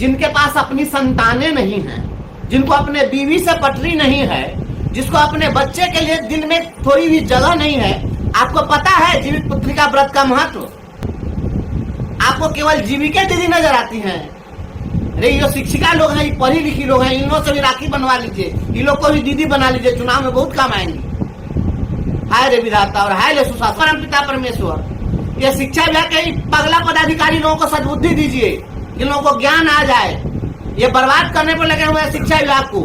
जिनके पास अपनी संतानें नहीं हैं, जिनको अपने बीवी से पटरी नहीं है, जिसको अपने बच्चे के लिए दिन में थोड़ी भी जगह नहीं है। आपको पता है जीवित पुत्रिका व्रत का महत्व? आपको केवल जीविका दीदी नजर आती हैं। अरे ये शिक्षिका लोग हैं, ये पढ़ी लिखी लोग हैं, इन लोगों से भी राखी बनवा लीजिए, इन लोग को भी दीदी बना लीजिए, चुनाव में बहुत काम आएंगी। हाय रे विधाता और हाय रे सुशासन, परम पिता परमेश्वर। ये शिक्षा विभाग के पगला पदाधिकारी लोगों को सद्बुद्धि दीजिए, इन लोगों को ज्ञान आ जाए। ये बर्बाद करने पर लगे हुए हैं शिक्षा विभाग को।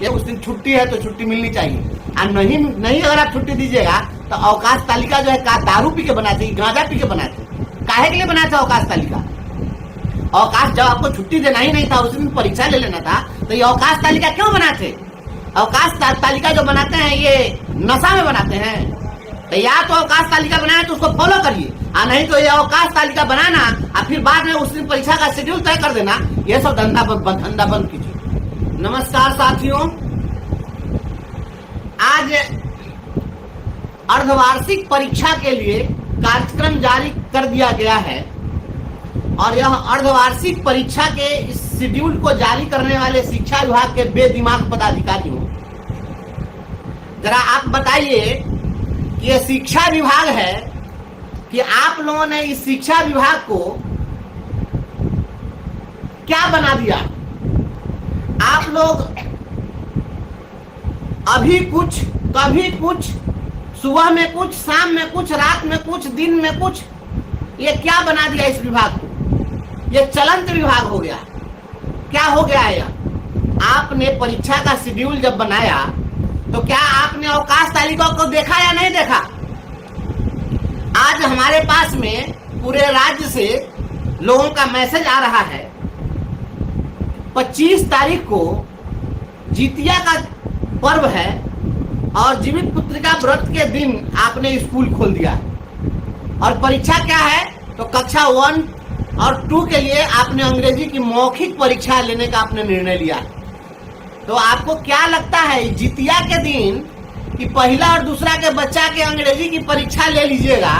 ये उस दिन छुट्टी है तो छुट्टी मिलनी चाहिए, और नहीं अगर आप छुट्टी दीजिएगा तो अवकाश तालिका जो है दारू पी के बनाते, गांजा पी के बनाते। काहे के लिए बनाया था अवकाश तालिका? अवकाश जब आपको छुट्टी देना ही नहीं था, उस दिन परीक्षा ले लेना था, तो ये अवकाश तालिका क्यों बनाते? अवकाश तालिका जो बनाते हैं ये नशा में बनाते हैं। तो या तो अवकाश तालिका बनाए तो उसको फॉलो करिए, और नहीं तो ये अवकाश तालिका बनाना और फिर बाद में उस दिन परीक्षा का शेड्यूल तय कर देना, ये सब धंधा बंद कीजिए। नमस्कार साथियों, आज अर्धवार्षिक परीक्षा के लिए कार्यक्रम जारी कर दिया गया है, और यह अर्धवार्षिक परीक्षा के इस शेड्यूल को जारी करने वाले शिक्षा विभाग के बेदिमाग पदाधिकारियों, जरा आप बताइए कि यह शिक्षा विभाग है कि आप लोगों ने इस शिक्षा विभाग को क्या बना दिया? आप लोग अभी कुछ, कभी कुछ, सुबह में कुछ, शाम में कुछ, रात में कुछ, दिन में कुछ, ये क्या बना दिया इस विभाग को? ये चलंत विभाग हो गया। क्या हो गया है? आपने परीक्षा का शेड्यूल जब बनाया तो क्या आपने अवकाश तालिका को देखा या नहीं देखा? आज हमारे पास में पूरे राज्य से लोगों का मैसेज आ रहा है, 25 तारीख को जितिया का पर्व है और जीवित पुत्रिका व्रत के दिन आपने स्कूल खोल दिया, और परीक्षा क्या है तो कक्षा 1 और 2 के लिए आपने अंग्रेजी की मौखिक परीक्षा लेने का आपने निर्णय लिया। तो आपको क्या लगता है जितिया के दिन कि पहला और दूसरा के बच्चा के अंग्रेजी की परीक्षा ले लीजिएगा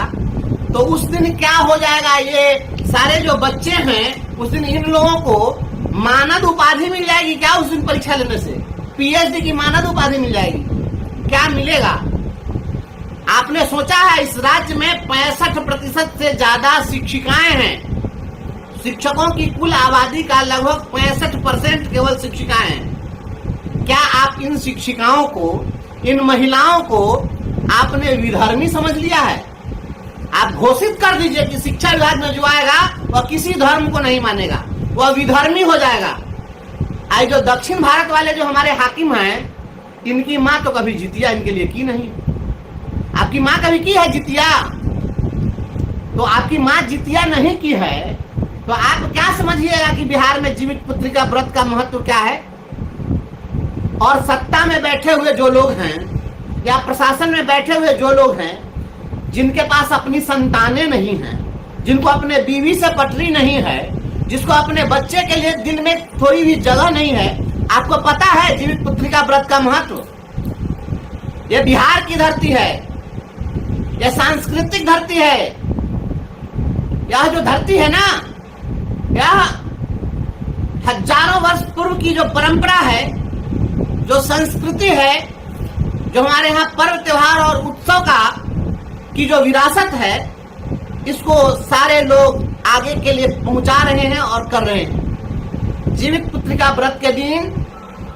तो उस दिन क्या हो जाएगा? ये सारे जो बच्चे हैं उस दिन इन लोगों को मानद उपाधि मिल जाएगी क्या? उस दिन परीक्षा लेने से पीएचडी की मानद उपाधि मिल जाएगी क्या? मिलेगा? आपने सोचा है इस राज्य में 65% से ज्यादा शिक्षिकाएं हैं। शिक्षकों की कुल आबादी का लगभग 65% केवल शिक्षिकाएं हैं। क्या आप इन शिक्षिकाओं को, इन महिलाओं को आपने विधर्मी समझ लिया है? आप घोषित कर दीजिए कि शिक्षा विभाग में जो आएगा वह किसी धर्म को नहीं मानेगा, वह विधर्मी हो जाएगा। आज जो दक्षिण भारत वाले जो हमारे हाकिम हैं, इनकी माँ तो कभी जितिया इनके लिए की नहीं। आपकी माँ कभी की है जितिया? तो आपकी माँ जितिया नहीं की है तो आप क्या समझिएगा कि बिहार में जीवित पुत्रिका व्रत का महत्व क्या है? और सत्ता में बैठे हुए जो लोग हैं या प्रशासन में बैठे हुए जो लोग हैं, जिनके पास अपनी संतानें नहीं हैं, जिनको अपने बीवी से पटरी नहीं है, जिसको अपने बच्चे के लिए दिन में थोड़ी भी जगह नहीं है, आपको पता है जीवित पुत्रिका व्रत का महत्व? यह बिहार की धरती है, यह सांस्कृतिक धरती है। यह जो धरती है ना, यह हजारों वर्ष पूर्व की जो परंपरा है, जो संस्कृति है, जो हमारे यहाँ पर्व त्योहार और उत्सव का की जो विरासत है, इसको सारे लोग आगे के लिए पहुंचा रहे हैं और कर रहे हैं। जीवित पुत्रिका व्रत के दिन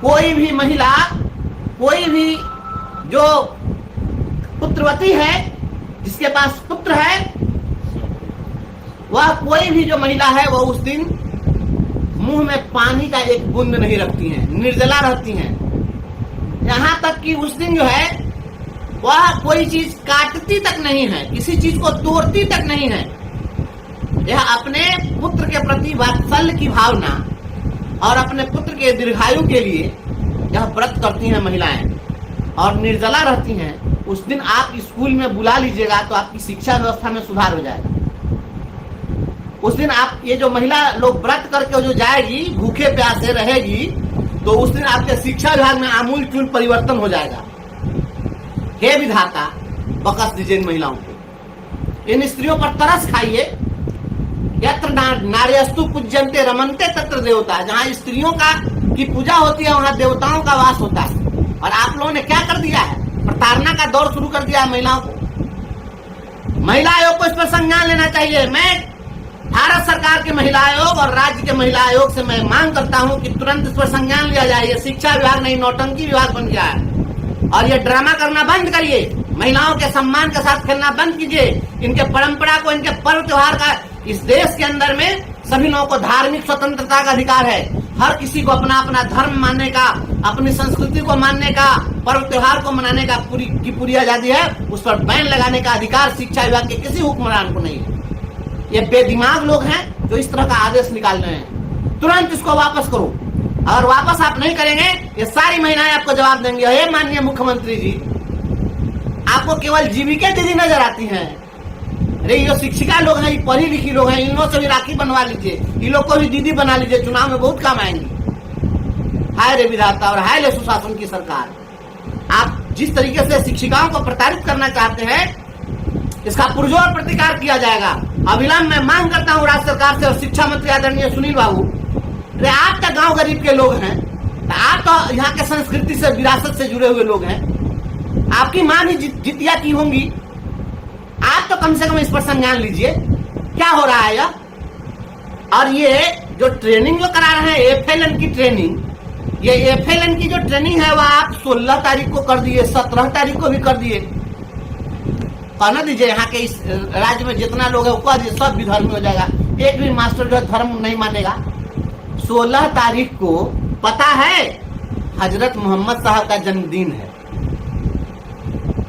कोई भी महिला, कोई भी जो पुत्रवती है, जिसके पास पुत्र है, वह कोई भी जो महिला है वह उस दिन मुंह में पानी का एक बूंद नहीं रखती हैं, निर्जला रहती हैं। यहाँ तक कि उस दिन जो है वह कोई चीज काटती तक नहीं है, किसी चीज को तोड़ती तक नहीं है। यह अपने पुत्र के प्रति वात्सल्य की भावना और अपने पुत्र के दीर्घायु के लिए यह व्रत करती हैं महिलाएं और निर्जला रहती हैं। उस दिन आप स्कूल में बुला लीजिएगा तो आपकी शिक्षा व्यवस्था में सुधार हो जाएगा। उस दिन आप ये जो महिला लोग व्रत करके जो जाएगी, भूखे प्यासे रहेगी, तो उस दिन आपके शिक्षा विभाग में आमूल-चूल परिवर्तन हो जाएगा। हे विधाता, बख्श दीजिए इन महिलाओं को, इन स्त्रियों पर तरस खाइए यत्र नार्यस्तु पूज्यन्ते रमन्ते तत्र देवता, जहाँ स्त्रियों की पूजा होती है वहाँ देवताओं का वास होता है। और आप लोगों ने क्या कर दिया है, प्रताड़ना का दौर शुरू कर दिया है महिलाओं को। महिला आयोग को इस पर संज्ञान लेना चाहिए। मैं भारत सरकार के महिला आयोग और राज्य के महिला आयोग से मैं मांग करता हूं कि तुरंत इस पर संज्ञान लिया जाए। ये शिक्षा विभाग नहीं, नौटंकी विभाग बन गया है। और ये ड्रामा करना बंद करिए, महिलाओं के सम्मान के साथ खेलना बंद कीजिए। इनके परंपरा को, इनके पर्व त्योहार का, इस देश के अंदर में सभी लोगों को धार्मिक स्वतंत्रता का अधिकार है। हर किसी को अपना अपना धर्म मानने का, अपनी संस्कृति को मानने का, पर्व त्योहार को मनाने का पूरी आजादी है। उस पर बैन लगाने का अधिकार शिक्षा विभाग के किसी हुक्मरान को नहीं है। ये बेदिमाग लोग हैं जो इस तरह का आदेश निकाल रहे हैं। तुरंत इसको वापस करो। अगर वापस आप नहीं करेंगे, ये सारी महिलाएं आपको जवाब देंगे, हे माननीय मुख्यमंत्री जी, आपको केवल जीविका दीदी नजर आती हैं। अरे ये शिक्षिका लोग हैं, ये पढ़ी लिखी लोग हैं, इन लोगों से भी राखी बनवा लीजिए, इन लोग को भी दीदी बना लीजिए, चुनाव में बहुत काम आएंगी। हाय रे विधाता और हाय रे सुशासन की सरकार। आप जिस तरीके से शिक्षिकाओं को प्रताड़ित करना चाहते हैं, इसका पुरजोर प्रतिकार किया जाएगा। अविलंब मैं मांग करता हूँ राज्य सरकार से और शिक्षा मंत्री आदरणीय सुनील बाबू, अरे आप तो गांव गरीब के लोग हैं, आप तो यहाँ के संस्कृति से, विरासत से जुड़े हुए लोग हैं, आपकी मां भी जितिया की होंगी, आप तो कम से कम इस पर संज्ञान लीजिए। क्या हो रहा है यह? और ये जो ट्रेनिंग जो करा रहे हैं FLN की ट्रेनिंग, ये FLN की जो ट्रेनिंग है वह आप 16 तारीख को कर दिए, 17 तारीख को भी कर दिए। कहना दीजिए यहाँ के इस राज्य में जितना लोग है वो कह दीजिए सब भी धर्म हो जाएगा, एक भी मास्टर जो धर्म नहीं मानेगा। 16 तारीख को पता है हजरत मोहम्मद साहब का जन्मदिन है,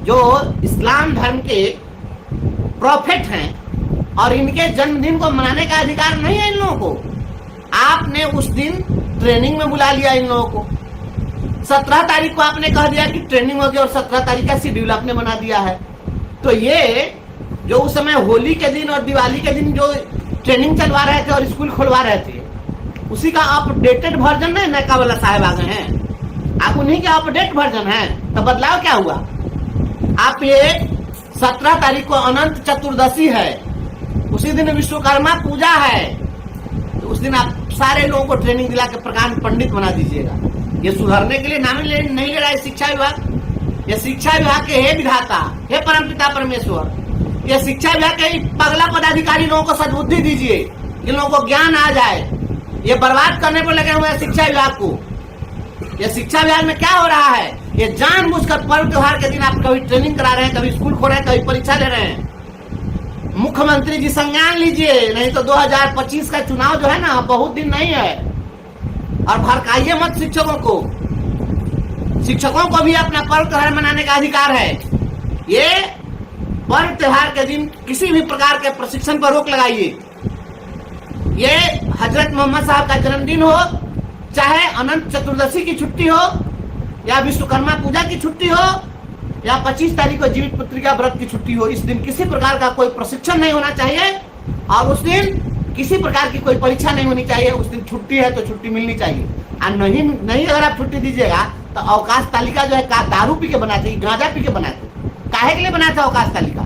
जो इस्लाम धर्म के प्रॉफिट हैं, और इनके जन्मदिन को मनाने का अधिकार नहीं है इन लोगों को। आपने उस दिन ट्रेनिंग में बुला लिया इन लोगों को। 17 तारीख को आपने कह दिया कि ट्रेनिंग होगी और 17 तारीख का शेड्यूल आपने बना दिया है। तो ये जो उस समय होली के दिन और दिवाली के दिन जो ट्रेनिंग चलवा रहे थे और स्कूल खुलवा रहे थे, उसी का अपडेटेड वर्जन है। नैका वाला साहब आ गए हैं, आप उन्हीं के अपडेट वर्जन है। तो बदलाव क्या हुआ? आप ये 17 तारीख को अनंत चतुर्दशी है, उसी दिन विश्वकर्मा पूजा है, तो उस दिन आप सारे लोगों को ट्रेनिंग दिला के प्रकांड पंडित बना दीजिएगा। ये सुधरने के लिए नाम नहीं ले रहा है शिक्षा विभाग। ये शिक्षा विभाग के हे विधाता, हे परमपिता परमेश्वर, ये शिक्षा विभाग के पगला पदाधिकारी लोगों को सद्बुद्धि दीजिए, इन लोगों को ज्ञान आ जाए। ये बर्बाद करने पर लगे हुए हैं शिक्षा विभाग को। ये शिक्षा विभाग में क्या हो रहा है? ये जानबूझकर पर्व त्योहार के दिन आप कभी ट्रेनिंग करा रहे हैं, कभी स्कूल खोल रहे हैं, कभी परीक्षा ले रहे हैं। मुख्यमंत्री जी संज्ञान लीजिए, नहीं तो 2025 का चुनाव जो है ना बहुत दिन नहीं है। और भड़काइए मत शिक्षकों को। शिक्षकों को भी अपना पर्व त्योहार मनाने का अधिकार है। ये पर्व त्योहार के दिन किसी भी प्रकार के प्रशिक्षण पर रोक लगाइए। ये हजरत मोहम्मद साहब का जन्मदिन हो, चाहे अनंत चतुर्दशी की छुट्टी हो, या विश्वकर्मा पूजा की छुट्टी हो, या 25 तारीख को जीवित पुत्रिका व्रत की छुट्टी हो, इस दिन किसी प्रकार का कोई प्रशिक्षण नहीं होना चाहिए। और उस दिन किसी प्रकार की कोई परीक्षा नहीं होनी चाहिए। उस दिन छुट्टी है तो छुट्टी मिलनी चाहिए। और नहीं अगर आप छुट्टी दीजिएगा तो अवकाश तालिका जो है दारू पी के बनाते, गांजा पी के बनाते, काहे के लिए बनाया था अवकाश तालिका?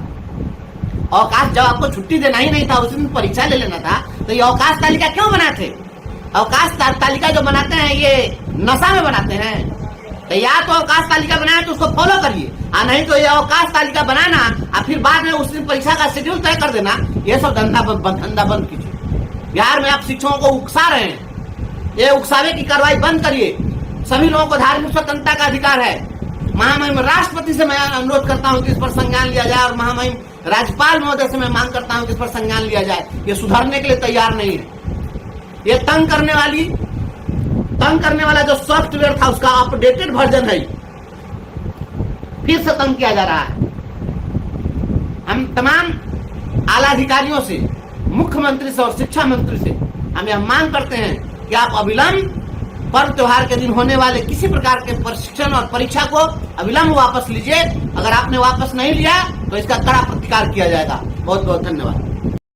अवकाश जब आपको छुट्टी देना ही नहीं था, उस दिन परीक्षा ले लेना था, तो ये अवकाश तालिका क्यों बनाते? अवकाश तालिका जो बनाते हैं ये नशा में बनाते हैं। तो या तो अवकाश तालिका बनाए तो उसको फॉलो करिए, और नहीं तो ये अवकाश तालिका बनाना और फिर बाद में उस दिन परीक्षा का शेड्यूल तय कर देना, ये सब धंधा बंद कीजिए। बिहार में आप शिक्षकों को उकसा रहे हैं, ये उकसावे की कार्रवाई बंद करिए। सभी लोगों को धार्मिक स्वतंत्रता का अधिकार है। महामहिम राष्ट्रपति से मैं अनुरोध करता हूँ कि इस पर संज्ञान लिया जाए, और महामहिम राज्यपाल महोदय से मैं मांग करता हूँ कि इस पर संज्ञान लिया जाए। ये सुधरने के लिए तैयार नहीं है। ये तंग करने वाला जो सॉफ्टवेयर था उसका अपडेटेड वर्जन है, फिर से तंग किया जा रहा है। हम तमाम आला अधिकारियों से, मुख्यमंत्री से और शिक्षा मंत्री से हम यह मांग करते हैं कि आप अविलंब पर्व त्योहार के दिन होने वाले किसी प्रकार के प्रशिक्षण और परीक्षा को अविलंब वापस लीजिए। अगर आपने वापस नहीं लिया तो इसका कड़ा प्रतिकार किया जाएगा। बहुत बहुत धन्यवाद।